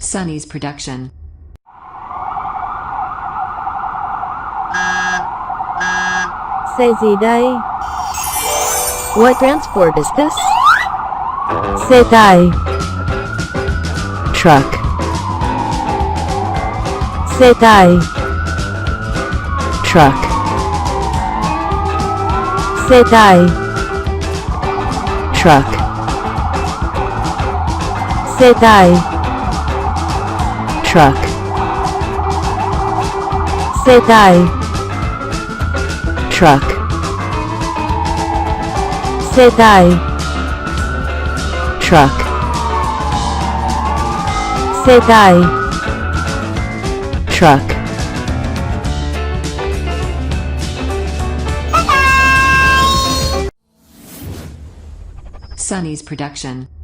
Sunny's production. Xe gì đây? What transport is this? Xe tải. Truck. Xe tải. Truck. Xe tải. Truck. Xe tải. Truck. Xe tải. Truck. Xe tải. Truck. Xe tải. Truck. Sunny's production.